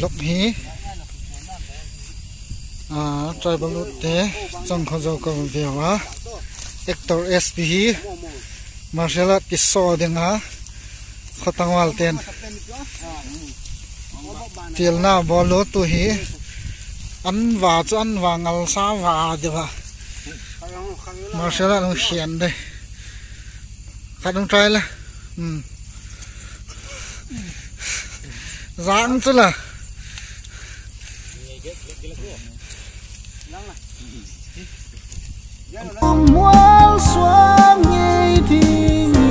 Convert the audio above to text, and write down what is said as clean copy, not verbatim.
lục hí trai bằng lụt thế trong không giàu cầu về á Hector SP hí martial art cái so đen á khó tăng vào tiền tiền nào bỏ lúa tu hí ăn và cho ăn và ngал sa và được à martial art nó hiền đây khách đông trai là dáng chứ là mua xuân nhị thì